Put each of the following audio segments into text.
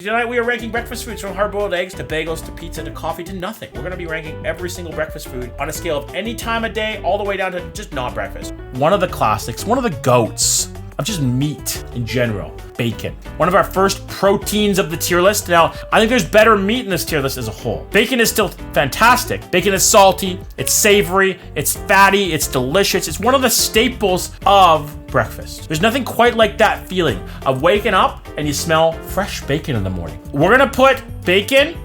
Tonight we are ranking breakfast foods from hard-boiled eggs to bagels to pizza to coffee to nothing. We're going to be ranking every single breakfast food on a scale of any time of day all the way down to just not breakfast. One of the classics, one of the goats of just meat in general, bacon. One of our first proteins of the tier list. Now, I think there's better meat in this tier list as a whole. Bacon is still fantastic. Bacon is salty, it's savory, it's fatty, it's delicious. It's one of the staples of breakfast. There's nothing quite like that feeling of waking up and you smell fresh bacon in the morning. We're gonna put bacon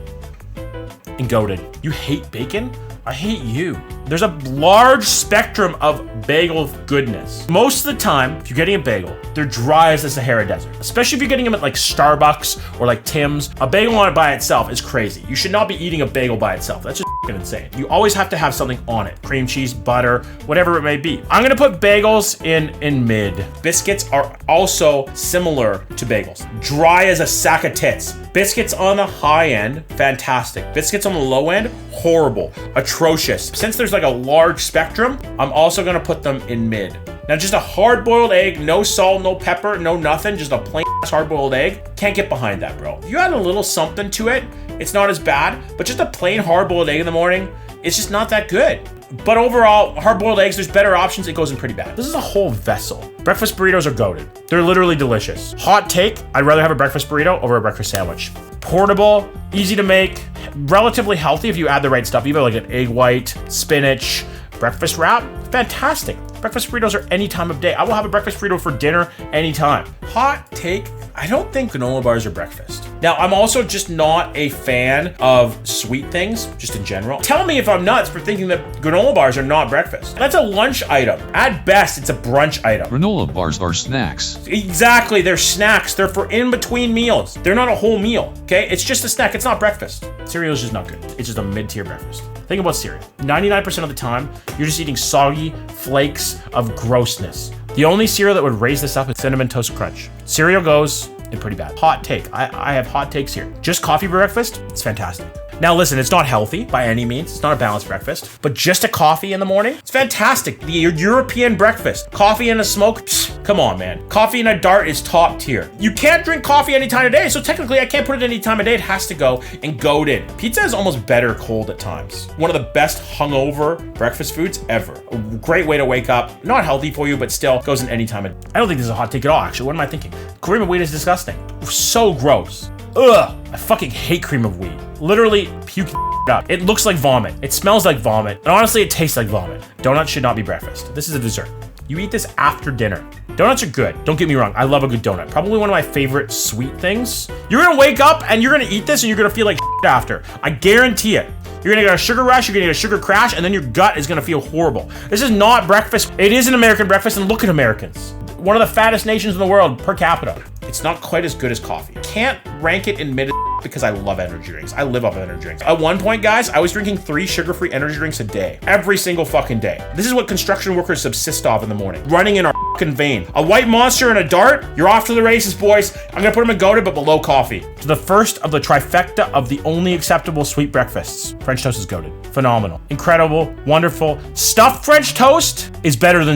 in goated. You hate bacon? I hate you. There's a large spectrum of bagel goodness. Most of the time, if you're getting a bagel, they're dry as the Sahara Desert. Especially if you're getting them at like Starbucks or like Tim's. A bagel on it by itself is crazy. You should not be eating a bagel by itself. That's just insane. You always have to have something on it. Cream cheese, butter, whatever it may be. I'm gonna put bagels in mid. Biscuits are also similar to bagels. Dry as a sack of tits. Biscuits on the high end, fantastic. Biscuits on the low end, horrible, atrocious. Since there's like a large spectrum, I'm also gonna put them in mid. Now just a hard-boiled egg, no salt, no pepper, no nothing, just a plain hard-boiled egg. Can't get behind that, bro. If you add a little something to it, it's not as bad, but just a plain hard-boiled egg in the morning, it's just not that good. But overall, hard-boiled eggs, there's better options. It goes in pretty bad. This is a whole vessel. Breakfast burritos are goated. They're literally delicious. Hot take, I'd rather have a breakfast burrito over a breakfast sandwich. Portable, easy to make, relatively healthy if you add the right stuff, either like an egg white, spinach, breakfast wrap, fantastic. Breakfast burritos are any time of day. I will have a breakfast burrito for dinner anytime. Hot take, I don't think granola bars are breakfast. Now, I'm also just not a fan of sweet things, just in general. Tell me if I'm nuts for thinking that granola bars are not breakfast. That's a lunch item. At best, it's a brunch item. Granola bars are snacks. Exactly, they're snacks. They're for in-between meals. They're not a whole meal, okay? It's just a snack, it's not breakfast. Cereal is just not good. It's just a mid-tier breakfast. Think about cereal. 99% of the time, you're just eating soggy flakes of grossness. The only cereal that would raise this up is Cinnamon Toast Crunch. Cereal goes in pretty bad. Hot take. I have hot takes here. Just coffee for breakfast, it's fantastic. Now listen, it's not healthy by any means. It's not a balanced breakfast, but just a coffee in the morning, it's fantastic. The European breakfast, coffee and a smoke, come on, man. Coffee and a dart is top tier. You can't drink coffee any time of day, so technically I can't put it any time of day. It has to go and goated. Pizza is almost better cold at times. One of the best hungover breakfast foods ever. A great way to wake up. Not healthy for you, but still goes in any time of day. I don't think this is a hot take at all, actually. What am I thinking? Cream of wheat is disgusting. So gross. Ugh, I fucking hate cream of wheat. Literally puke up. It looks like vomit. It smells like vomit. And honestly, it tastes like vomit. Donuts should not be breakfast. This is a dessert. You eat this after dinner. Donuts are good. Don't get me wrong. I love a good donut. Probably one of my favorite sweet things. You're gonna wake up and you're gonna eat this and you're gonna feel like after. I guarantee it. You're gonna get a sugar rush, you're gonna get a sugar crash, and then your gut is gonna feel horrible. This is not breakfast. It is an American breakfast, and look at Americans. One of the fattest nations in the world per capita. It's not quite as good as coffee. Can't rank it in mid because I love energy drinks. I live off of energy drinks. At one point, guys, I was drinking 3 sugar-free energy drinks a day. Every single fucking day. This is what construction workers subsist off in the morning. Running in our fucking vein. A white monster and a dart, you're off to the races, boys. I'm gonna put them in goated, but below coffee. To the first of the trifecta of the only acceptable sweet breakfasts. French toast is goated. Phenomenal. Incredible. Wonderful. Stuffed French toast is better than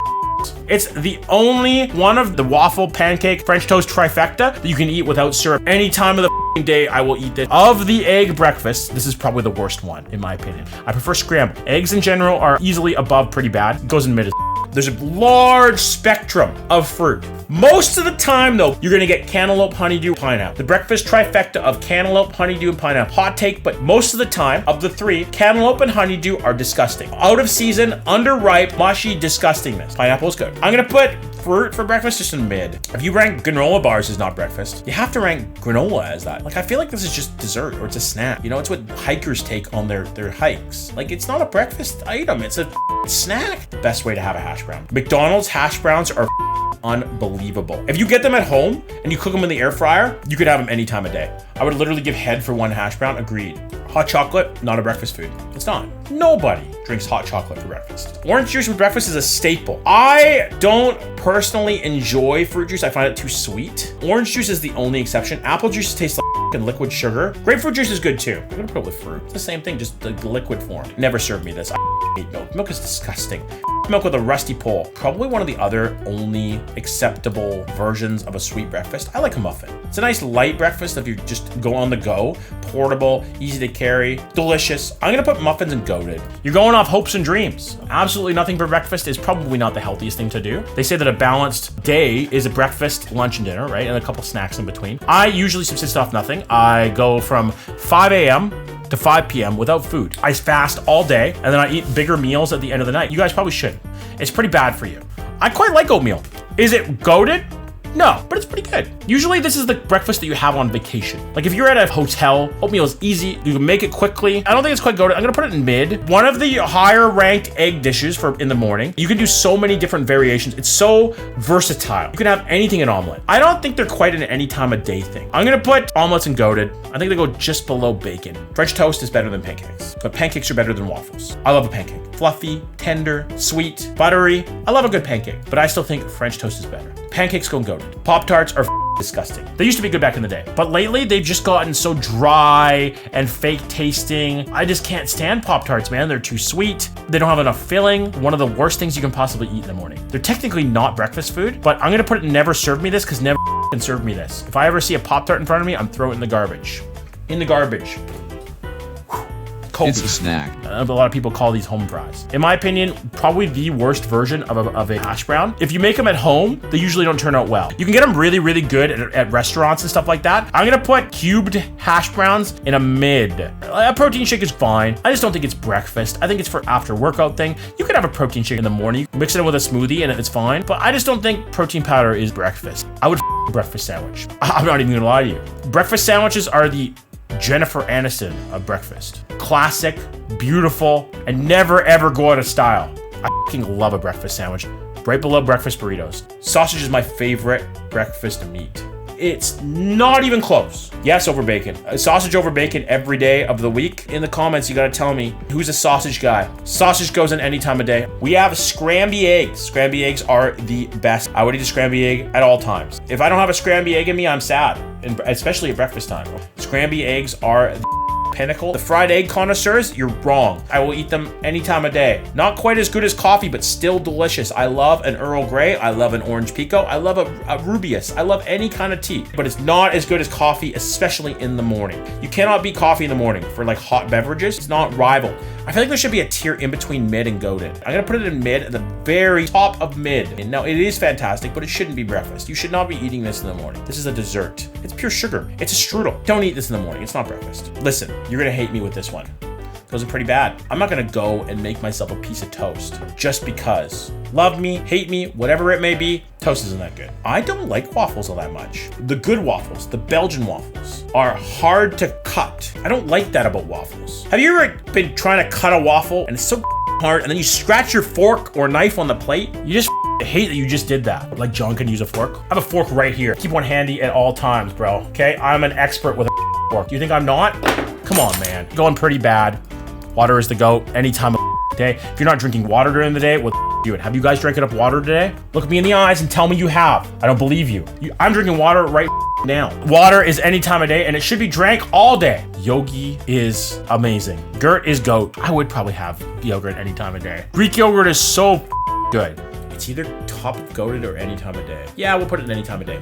it's the only one of the waffle, pancake, French toast trifecta that you can eat without syrup. Any time of the day, I will eat this. Of the egg breakfast, this is probably the worst one, in my opinion. I prefer scrambled. Eggs in general are easily above pretty bad. It goes in mid as There's a large spectrum of fruit. Most of the time, though, you're gonna get cantaloupe, honeydew, pineapple. The breakfast trifecta of cantaloupe, honeydew, and pineapple. Hot take, but most of the time, of the 3, cantaloupe and honeydew are disgusting. Out of season, underripe, mushy disgustingness. Pineapple is good. I'm gonna put fruit for breakfast just in mid. If you rank granola bars as not breakfast, you have to rank granola as that. Like, I feel like this is just dessert or it's a snack. You know, it's what hikers take on their hikes. Like, it's not a breakfast item. It's a snack. Best way to have a hash brown. McDonald's hash browns are unbelievable. If you get them at home and you cook them in the air fryer, you could have them any time of day. I would literally give head for 1 hash brown. Agreed. Hot chocolate, not a breakfast food. It's not. Nobody drinks hot chocolate for breakfast. Orange juice with breakfast is a staple. I don't personally enjoy fruit juice. I find it too sweet. Orange juice is the only exception. Apple juice tastes like liquid sugar. Grapefruit juice is good too. I'm gonna put it with fruit. It's the same thing, just the liquid form. Never served me this. hate milk. Milk is disgusting. Milk with a rusty pole. Probably one of the other only acceptable versions of a sweet breakfast. I like a muffin. It's a nice light breakfast if you just go on the go. Portable, easy to carry, delicious. I'm gonna put muffins and goated. You're going off hopes and dreams. Absolutely nothing for breakfast is probably not the healthiest thing to do. They say that a balanced day is a breakfast, lunch, and dinner, right? And a couple snacks in between. I usually subsist off nothing. I go from 5 a.m. to 5 p.m. without food. I fast all day, and then I eat bigger meals at the end of the night. You guys probably should. It's pretty bad for you. I quite like oatmeal. Is it goated? No, but it's pretty good. Usually this is the breakfast that you have on vacation. Like if you're at a hotel, oatmeal is easy. You can make it quickly. I don't think it's quite goated. I'm gonna put it in mid. One of the higher ranked egg dishes for in the morning. You can do so many different variations. It's so versatile. You can have anything in omelet. I don't think they're quite an any time of day thing. I'm gonna put omelets and goated. I think they go just below bacon. French toast is better than pancakes, but pancakes are better than waffles. I love a pancake. Fluffy, tender, sweet, buttery. I love a good pancake, but I still think French toast is better. Pancakes go goated. Pop-Tarts are disgusting. They used to be good back in the day, but lately they've just gotten so dry and fake tasting. I just can't stand Pop-Tarts, man. They're too sweet. They don't have enough filling. One of the worst things you can possibly eat in the morning. They're technically not breakfast food, but I'm gonna put it never serve me this because never can serve me this. If I ever see a Pop-Tart in front of me, I'm throwing it in the garbage. In the garbage. It's a snack. A lot of people call these home fries. In my opinion, probably the worst version of a hash brown. If you make them at home, they usually don't turn out well. You can get them really, really good at restaurants and stuff like that. I'm gonna put cubed hash browns in a mid. A protein shake is fine. I just don't think it's breakfast. I think it's for after workout thing. You could have a protein shake in the morning, mix it in with a smoothie and it's fine. But I just don't think protein powder is breakfast. I would breakfast sandwich. I'm not even gonna lie to you. Breakfast sandwiches are the Jennifer Aniston of breakfast. Classic, beautiful, and never ever go out of style. I fucking love a breakfast sandwich. Right below breakfast burritos. Sausage is my favorite breakfast meat. It's not even close. Yes, over bacon. Sausage over bacon every day of the week. In the comments, you gotta tell me who's a sausage guy. Sausage goes in any time of day. We have scramby eggs. Scramby eggs are the best. I would eat a scramby egg at all times. If I don't have a scramby egg in me, I'm sad, and especially at breakfast time. Scramby eggs are the pinnacle. The fried egg connoisseurs, you're wrong. I will eat them any time of day. Not quite as good as coffee, but still delicious. I love an Earl Grey. I love an orange pico. I love a Rubius. I love any kind of tea, but it's not as good as coffee, especially in the morning. You cannot beat coffee in the morning for like hot beverages. It's not rivaled. I feel like there should be a tier in between mid and goated. I'm gonna put it in mid, at the very top of mid. And now it is fantastic, but it shouldn't be breakfast. You should not be eating this in the morning. This is a dessert. It's pure sugar. It's a strudel. Don't eat this in the morning. It's not breakfast. Listen, you're gonna hate me with this one. Those are pretty bad. I'm not gonna go and make myself a piece of toast just because. Love me, hate me, whatever it may be, toast isn't that good. I don't like waffles all that much. The good waffles, the Belgian waffles, are hard to cut. I don't like that about waffles. Have you ever been trying to cut a waffle and it's so hard and then you scratch your fork or knife on the plate? You just hate that you just did that. Like John can use a fork. I have a fork right here. Keep one handy at all times, bro. Okay, I'm an expert with a fork. You think I'm not? Come on, man. Going pretty bad. Water is the GOAT any time of day. If you're not drinking water during the day, what do it? Have you guys drank enough water today? Look me in the eyes and tell me you have. I don't believe you. I'm drinking water right now. Water is any time of day and it should be drank all day. Yogi is amazing. Gurt is GOAT. I would probably have yogurt any time of day. Greek yogurt is so good. It's either top of goated or any time of day. Yeah, we'll put it in any time of day.